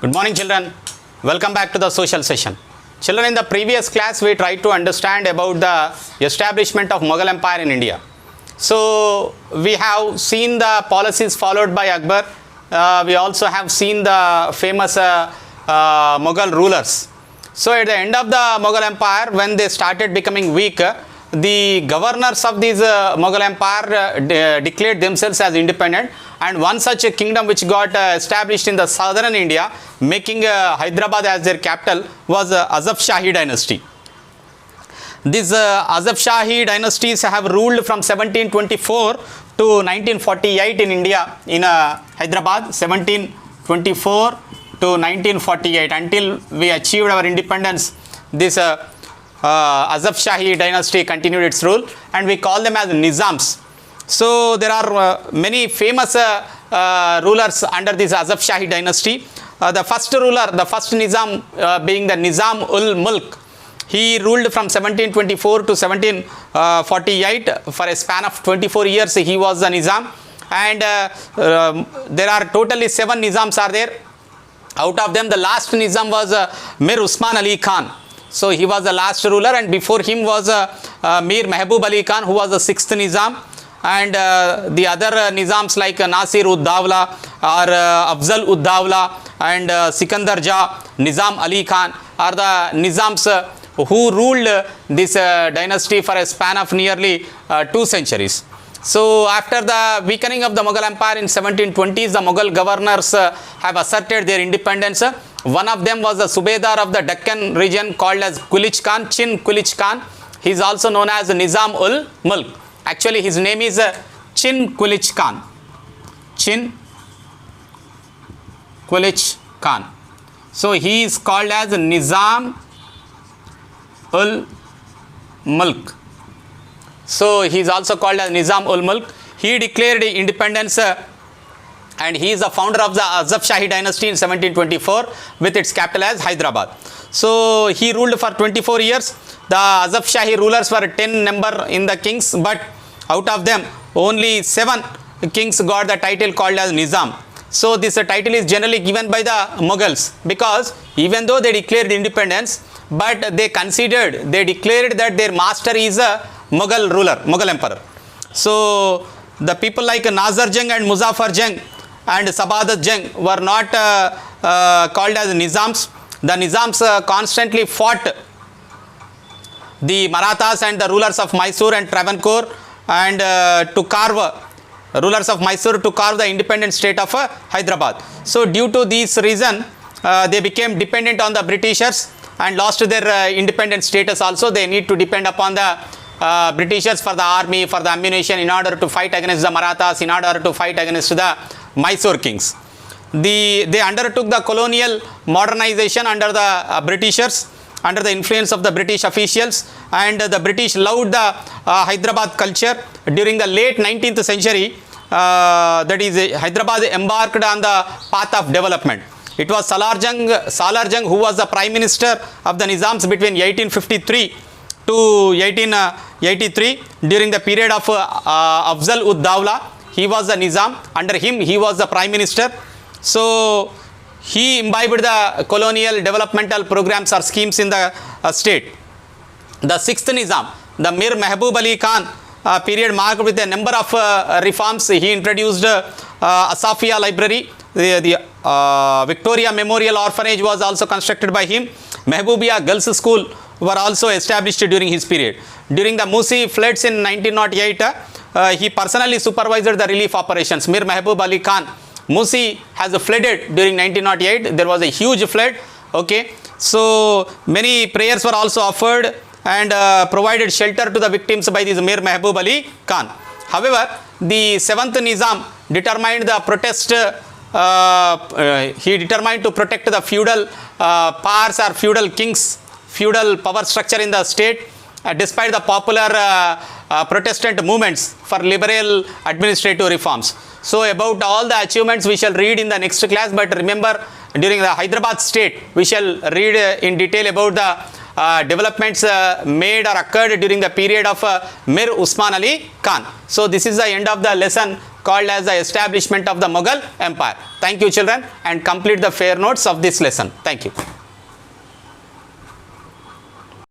Good morning, children. Welcome back to the social session. Children, in the previous class, we tried to understand about the establishment of Mughal Empire in India. So, we have seen the policies followed by Akbar. We also have seen the famous Mughal rulers. So, at the end of the Mughal Empire, when they started becoming weak, the governors of this Mughal Empire declared themselves as independent, and one such a kingdom which got established in the southern India, making Hyderabad as their capital, was Azaf Shahi dynasty. These Azaf Shahi dynasties have ruled from 1724 to 1948 in India, in Hyderabad, 1724 to 1948, until we achieved our independence. This Azaf Shahi dynasty continued its rule, and we call them as Nizams. So, there are many famous rulers under this Azaf Shahi dynasty. The first ruler, the first Nizam being the Nizam ul Mulk, he ruled from 1724 to 1748. For a span of 24 years, he was the Nizam. And there are totally 7 Nizams are there. Out of them, the last Nizam was Mir Usman Ali Khan. So, he was the last ruler, and before him was Mir Mehboob Ali Khan, who was the 6th Nizam. And the other Nizams like Nasir ud Dawla or Afzal ud Dawla and Sikandar Jah, Nizam Ali Khan are the Nizams who ruled this dynasty for a span of nearly 2 centuries. So, after the weakening of the Mughal Empire in 1720s, the Mughal governors have asserted their independence. One of them was the Subedar of the Deccan region called as Kulich Khan, Chin Kulich Khan. He is also known as Nizam ul Mulk. Actually, his name is Chin Kulich Khan. Chin Kulich Khan. So, he is called as Nizam ul Mulk. So, he is also called as Nizam ul Mulk. He declared independence and he is the founder of the Azaf Shahi dynasty in 1724 with its capital as Hyderabad. So, he ruled for 24 years. The Azaf Shahi rulers were 10 number in the kings, but out of them only 7 kings got the title called as Nizam. So, this title is generally given by the Mughals, because even though they declared independence, but they declared that their master is a Mughal ruler, Mughal emperor. So, the people like Nazar Jang and Muzaffar Jang and Sabadat Jang were not called as Nizams. The Nizams constantly fought the Marathas and the rulers of Mysore and Travancore, and rulers of Mysore to carve the independent state of Hyderabad. So, due to this reason, they became dependent on the Britishers and lost their independent status also. They need to depend upon the Britishers for the army, for the ammunition, in order to fight against the Marathas, in order to fight against the Mysore kings. They undertook the colonial modernization under the Britishers, under the influence of the British officials, and the British loved the Hyderabad culture. During the late 19th century, that is, Hyderabad embarked on the path of development. It was Salar Jang who was the prime minister of the Nizams between 1853 to 1883. During the period of Afzal ud Dawla, he was the Nizam. Under him, he was the prime minister. So, he imbibed the colonial developmental programs or schemes in the state. The 6th Nizam, the Mir Mehboob Ali Khan, period marked with a number of reforms. He introduced Asafia Library. The Victoria Memorial Orphanage was also constructed by him. Mehboobia Girls School were also established during his period. During the Musi floods in 1908, he personally supervised the relief operations. Mir Mehboob Ali Khan. Musi has flooded during 1908. There was a huge flood. Okay. So, many prayers were also offered and provided shelter to the victims by this Mir Mehboob Ali Khan. However, the 7th Nizam determined the protest. He determined to protect the feudal powers or feudal kings, feudal power structure in the state, despite the popular Protestant movements for liberal administrative reforms. So, about all the achievements we shall read in the next class, but remember, during the Hyderabad state, we shall read in detail about the developments made or occurred during the period of Mir Usman Ali Khan. So, this is the end of the lesson. called as the establishment of the Mughal Empire. Thank you children, and complete the fair notes of this lesson. Thank you.